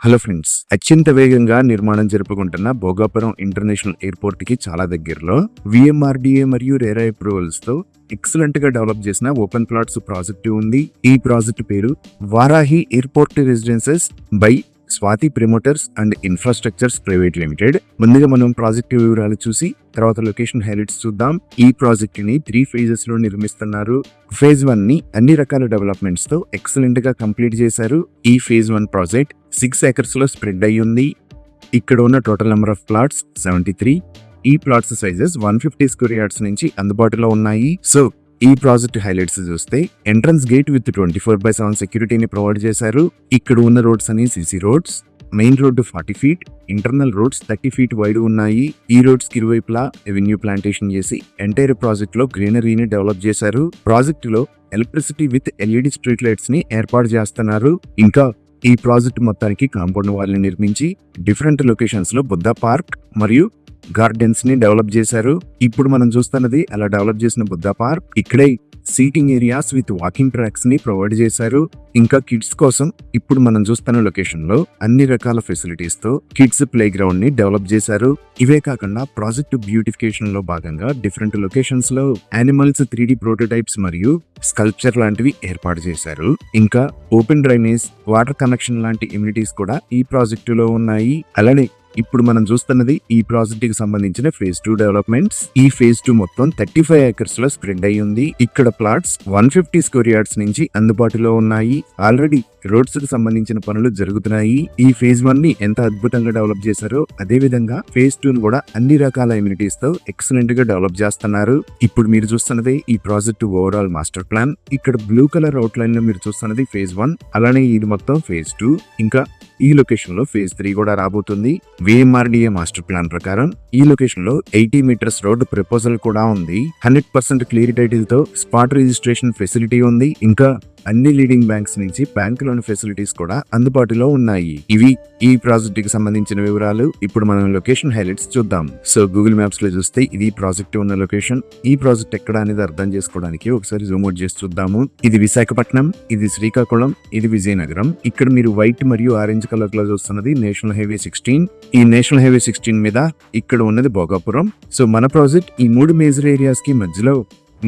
Hello friends, అత్యంత వేగంగా నిర్మాణం జరుపుకుంటున్న భోగాపురం ఇంటర్నేషనల్ ఎయిర్పోర్ట్ కి చాలా దగ్గరలో విఎంఆర్డీఏ మరియు రేరా అప్రూవల్స్ తో ఎక్సలెంట్ గా డెవలప్ చేసిన ఓపెన్ ప్లాట్స్ ప్రాజెక్ట్ ఉంది. ఈ ప్రాజెక్ట్ పేరు Varahi airport residences by Swathi promoters and infrastructures private limited. ముందుగా మనం ప్రాజెక్ట్ వివరాలు చూసి తర్వాత లొకేషన్ హైలైట్స్ చూద్దాం. ఈ ప్రాజెక్ట్ ని 3 phases లో నిర్మిస్తున్నారు. ఫేజ్ 1 ని అన్ని రకాల డెవలప్మెంట్స్ తో ఎక్సలెంట్ గా కంప్లీట్ చేశారు. ఈ ఫేజ్ 1 ప్రాజెక్ట్ 6 acres లో స్ప్రెడ్ అయి ఉంది. ఇక్కడ ఉన్న టోటల్ నెంబర్ ఆఫ్ ప్లాట్స్ 73. ఈ ప్లాట్స్ సైజెస్ 150 square yards నుంచి అందుబాటులో ఉన్నాయి. సో ఈ ప్రాజెక్ట్ హైలైట్స్ చూస్తే ఎంట్రన్స్ గేట్ విత్ 24/7 సెక్యూరిటీని ప్రొవైడ్ చేశారు. ఇక్కడ ఉన్న రోడ్స్ అన్ని CC roads. Main road 40 feet, internal roads 30 feet wide ఉన్నాయి. ఈ రోడ్స్ కి ఇరువైపులా ఎవెన్యూ ప్లాంటేషన్ చేసి ఎంటైర్ ప్రాజెక్ట్ లో గ్రీనరీని డెవలప్ చేశారు. ప్రాజెక్ట్ లో electricity with LED street lights ని ఏర్పాటు చేస్తున్నారు. ఇంకా ఈ ప్రాజెక్ట్ మొత్తానికి కాంపౌండ్ వాల్ ని నిర్మించి డిఫరెంట్ లొకేషన్స్ లో బుద్ధ పార్క్ మరియు గార్డెన్స్ ని డెవలప్ చేశారు. ఇప్పుడు మనం చూస్తున్నది అలా డెవలప్ చేసిన బుద్ధ పార్క్. ఇక్కడే seating areas with walking tracks ని ప్రొవైడ్ చేశారు. ఇంకా కిడ్స్ కోసం ఇప్పుడు మనం చూస్తున్న లొకేషన్ లో అన్ని రకాల ఫెసిలిటీస్ తో కిడ్స్ ప్లే గ్రౌండ్ ని డెవలప్ చేశారు. ఇవే కాకుండా ప్రాజెక్ట్ బ్యూటిఫికేషన్ లో భాగంగా డిఫరెంట్ లొకేషన్స్ లో యానిమల్స్ 3D ప్రోటోటైప్స్ మరియు స్కల్ప్చర్ లాంటివి ఏర్పాటు చేశారు. ఇంకా ఓపెన్ డ్రైనేజ్, వాటర్ కనెక్షన్ లాంటి ఇమ్యూనిటీస్ కూడా ఈ ప్రాజెక్టులో ఉన్నాయి. అలానే ఇప్పుడు మనం చూస్తున్నది ఈ ప్రాజెక్ట్ కి సంబంధించిన ఫేజ్ 2 డెవలప్మెంట్స్. ఈ ఫేజ్ 2 మొత్తం 35 acres లో స్ప్రెడ్ అయి ఉంది. ఇక్కడ ప్లాట్స్ 150 square yards నుంచి అందుబాటులో ఉన్నాయి. ఆల్రెడీ రోడ్స్ కి సంబంధించిన పనులు జరుగుతున్నాయి. ఈ ఫేజ్ 1 ని ఎంత అద్భుతంగా డెవలప్ చేశారో అదే విధంగా ఫేజ్ 2 ను కూడా అన్ని రకాల ఇమ్యూనిటీస్ తో ఎక్సలెంట్ గా డెవలప్ చేస్తున్నారు. ఇప్పుడు మీరు చూస్తున్నది ఈ ప్రాజెక్ట్ ఓవరాల్ మాస్టర్ ప్లాన్. ఇక్కడ బ్లూ కలర్ అవుట్ లైన్ లో మీరు చూస్తున్నది ఫేజ్ 1. అలానే ఇది మొత్తం ఫేజ్ 2. ఇంకా ఈ లొకేషన్ లో ఫేజ్ 3 కూడా రాబోతుంది. విఎంఆర్డీఏ మాస్టర్ ప్లాన్ ప్రకారం ఈ లొకేషన్ లో 80 meters రోడ్ ప్రపోజల్ కూడా ఉంది. 100% క్లియర్ టైటిల్ తో స్పాట్ రిజిస్ట్రేషన్ ఫెసిలిటీ ఉంది. ఇంకా అన్ని లీడింగ్ బ్యాంక్స్ నుంచి బ్యాంక్ లోన్ ఫెసిలిటీస్ కూడా అందుబాటులో ఉన్నాయి. ఇవి ఈ ప్రాజెక్ట్ కి సంబంధించిన వివరాలు. ఇప్పుడు మనం లొకేషన్ హైలైట్స్ చూద్దాం. సో గూగుల్ మ్యాప్స్ లో చూస్తే ఇది ప్రాజెక్ట్ ఉన్న లొకేషన్. ఈ ప్రాజెక్ట్ ఎక్కడ అనేది అర్థం చేసుకోవడానికి ఒకసారి జూమ్ అవుట్ చేసి చూద్దాము. ఇది విశాఖపట్నం, ఇది శ్రీకాకుళం, ఇది విజయనగరం. ఇక్కడ మీరు వైట్ మరియు ఆరెంజ్ కలర్ లో చూస్తున్నది నేషనల్ హైవే 16. ఈ నేషనల్ హైవే 16 మీద ఇక్కడ ఉన్నది భోగాపురం. సో మన ప్రాజెక్ట్ ఈ 3 మేజర్ ఏరియాస్ కి మధ్యలో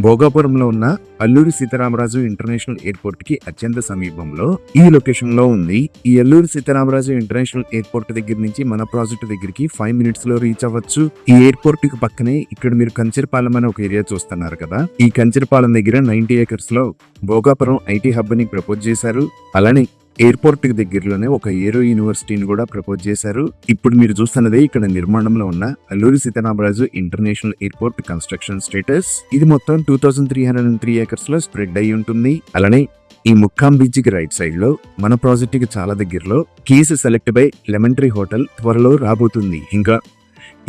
భోగాపురంలో ఉన్న అల్లూరి సీతారామరాజు ఇంటర్నేషనల్ ఎయిర్పోర్ట్ కి అత్యంత సమీపంలో ఈ లొకేషన్ లో ఉంది. ఈ అల్లూరి సీతారామరాజు ఇంటర్నేషనల్ ఎయిర్పోర్ట్ దగ్గర నుంచి మన ప్రాజెక్ట్ దగ్గరికి 5 minutes లో రీచ్ అవ్వచ్చు. ఈ ఎయిర్పోర్ట్ కి పక్కనే ఇక్కడ మీరు కంచరపాలెం అనే ఒక ఏరియా చూస్తున్నారు కదా. ఈ కంచరపాలెం దగ్గర 90 acres లో భోగాపురం ఐటీ హబ్ ని ప్రపోజ్ చేశారు. అలానే ఎయిర్పోర్ట్ కి దగ్గరలోనే ఒక ఏరో యూనివర్సిటీని కూడా ప్రపోజ్ చేశారు. ఇప్పుడు మీరు చూస్తున్నదే ఇక్కడ నిర్మాణంలో ఉన్న Alluri Sitaramaraju international airport construction status. ఇది మొత్తం 2303 acres లో స్ప్రెడ్ అయి ఉంటుంది. అలానే ఈ ముక్కాం బీచ్ కి రైట్ సైడ్ లో మన ప్రాజెక్ట్ కి చాలా దగ్గరలో keys select by lemon tree hotel త్వరలో రాబోతుంది. ఇంకా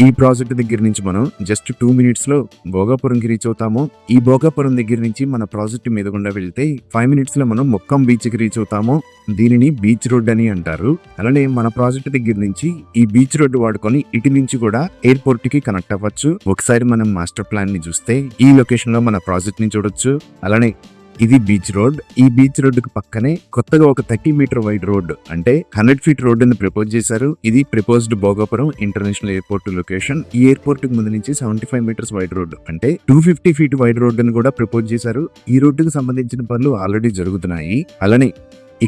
ఈ ప్రాజెక్ట్ దగ్గర నుంచి మనం జస్ట్ 2 minutes లో భోగాపురంకి రీచ్ అవుతాము. ఈ భోగాపురం దగ్గర నుంచి మన ప్రాజెక్ట్ మీద గుండా వెళ్తే 5 minutes లో మనం ముక్కం బీచ్ కి రీచ్ అవుతాము. దీనిని బీచ్ రోడ్ అని అంటారు. అలానే మన ప్రాజెక్ట్ దగ్గర నుంచి ఈ బీచ్ రోడ్ వాడుకొని ఇటు నుంచి కూడా ఎయిర్పోర్ట్ కి కనెక్ట్ అవ్వచ్చు. ఒకసారి మనం మాస్టర్ ప్లాన్ ని చూస్తే ఈ లొకేషన్ లో మన ప్రాజెక్ట్ ని చూడొచ్చు. అలానే ఇది బీచ్ రోడ్. ఈ బీచ్ రోడ్ కు పక్కనే కొత్తగా ఒక 30 meter వైడ్ రోడ్ అంటే 100 feet రోడ్ ని ప్రపోజ్ చేశారు. ఇది proposed Bhogapuram international airport location. ఈ ఎయిర్పోర్ట్ కు ముందు నుంచి 75 meters వైడ్ రోడ్ అంటే 250 feet వైడ్ రోడ్ ని కూడా ప్రపోజ్ చేశారు. ఈ రోడ్డుకు సంబంధించిన పనులు ఆల్రెడీ జరుగుతున్నాయి. అలానే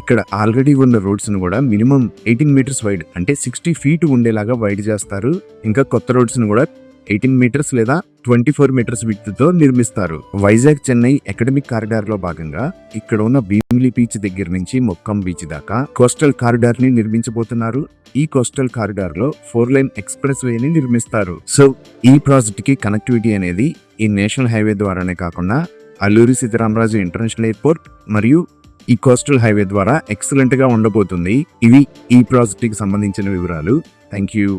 ఇక్కడ ఆల్రెడీ ఉన్న రోడ్స్ ను కూడా మినిమం 18 meters వైడ్ అంటే 60 feet ఉండేలాగా వైడ్ చేస్తారు. ఇంకా కొత్త రోడ్స్ ను కూడా 18 meters లేదా 24 meters విడ్త్ తో నిర్మిస్తారు. వైజాగ్ చెన్నై అకాడమిక్ కారిడార్ లో భాగంగా ఇక్కడ ఉన్న భీమిలి బీచ్ దగ్గర నుంచి మొక్కం బీచ్ దాకా కోస్టల్ కారిడార్ ని నిర్మించబోతున్నారు. ఈ కోస్టల్ కారిడార్ లో 4-lane ఎక్స్ప్రెస్ వే ని నిర్మిస్తారు. సో ఈ ప్రాజెక్ట్ కి కనెక్టివిటీ అనేది ఈ నేషనల్ హైవే ద్వారానే కాకుండా అల్లూరి సీతారామరాజు ఇంటర్నేషనల్ ఎయిర్పోర్ట్ మరియు ఈ కోస్టల్ హైవే ద్వారా ఎక్సలెంట్ గా ఉండబోతుంది. ఇవి ఈ ప్రాజెక్ట్ కి సంబంధించిన వివరాలు. Thank you.